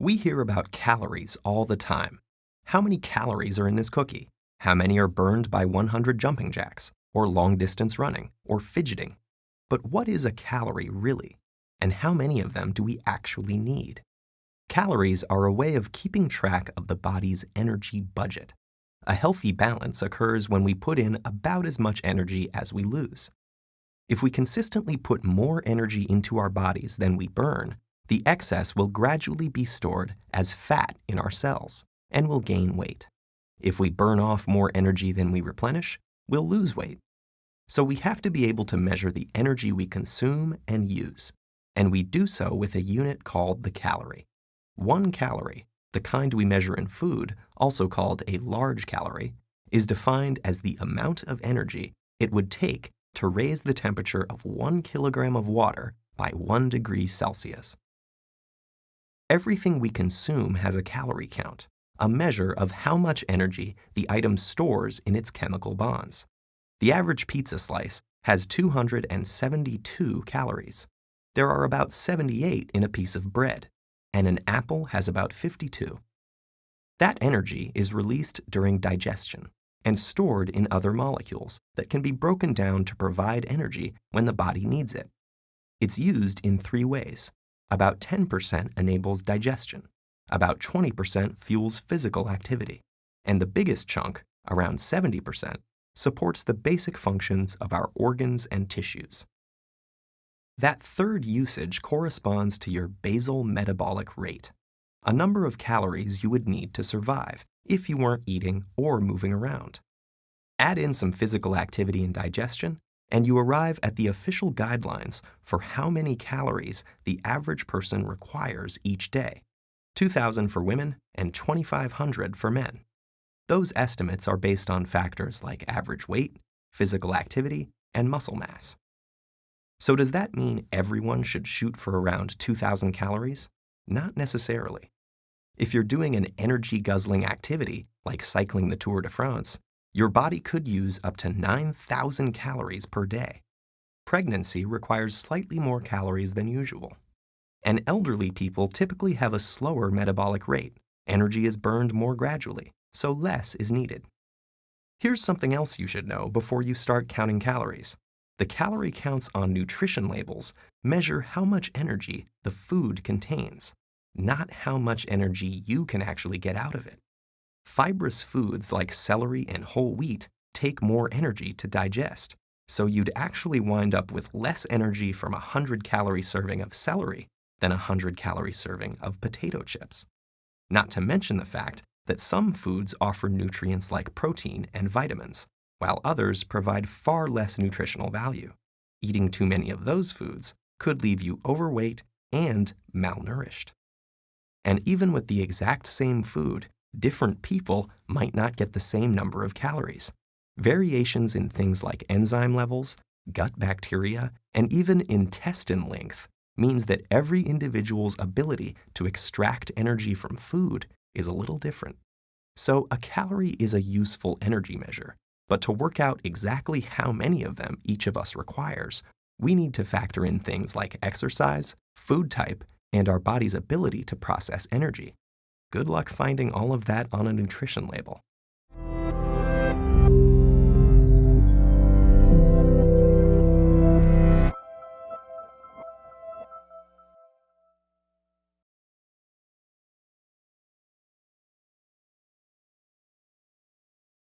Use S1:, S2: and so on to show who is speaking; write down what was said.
S1: We hear about calories all the time. How many calories are in this cookie? How many are burned by 100 jumping jacks, or long-distance running, or fidgeting? But what is a calorie really? And how many of them do we actually need? Calories are a way of keeping track of the body's energy budget. A healthy balance occurs when we put in about as much energy as we lose. If we consistently put more energy into our bodies than we burn, the excess will gradually be stored as fat in our cells and will gain weight. If we burn off more energy than we replenish, we'll lose weight. So we have to be able to measure the energy we consume and use, and we do so with a unit called the calorie. 1 calorie, the kind we measure in food, also called a large calorie, is defined as the amount of energy it would take to raise the temperature of 1 kilogram of water by 1 degree Celsius. Everything we consume has a calorie count, a measure of how much energy the item stores in its chemical bonds. The average pizza slice has 272 calories. There are about 78 in a piece of bread, and an apple has about 52. That energy is released during digestion and stored in other molecules that can be broken down to provide energy when the body needs it. It's used in 3 ways. About 10% enables digestion, about 20% fuels physical activity, and the biggest chunk, around 70%, supports the basic functions of our organs and tissues. That third usage corresponds to your basal metabolic rate, a number of calories you would need to survive if you weren't eating or moving around. Add in some physical activity and digestion, and you arrive at the official guidelines for how many calories the average person requires each day, 2,000 for women and 2,500 for men. Those estimates are based on factors like average weight, physical activity, and muscle mass. So does that mean everyone should shoot for around 2,000 calories? Not necessarily. If you're doing an energy-guzzling activity like cycling the Tour de France, your body could use up to 9,000 calories per day. Pregnancy requires slightly more calories than usual. And elderly people typically have a slower metabolic rate. Energy is burned more gradually, so less is needed. Here's something else you should know before you start counting calories. The calorie counts on nutrition labels measure how much energy the food contains, not how much energy you can actually get out of it. Fibrous foods like celery and whole wheat take more energy to digest, so you'd actually wind up with less energy from a 100-calorie serving of celery than a 100-calorie serving of potato chips. Not to mention the fact that some foods offer nutrients like protein and vitamins, while others provide far less nutritional value. Eating too many of those foods could leave you overweight and malnourished. And even with the exact same food, different people might not get the same number of calories. Variations in things like enzyme levels, gut bacteria, and even intestine length means that every individual's ability to extract energy from food is a little different. So a calorie is a useful energy measure, but to work out exactly how many of them each of us requires, we need to factor in things like exercise, food type, and our body's ability to process energy. Good luck finding all of that on a nutrition label.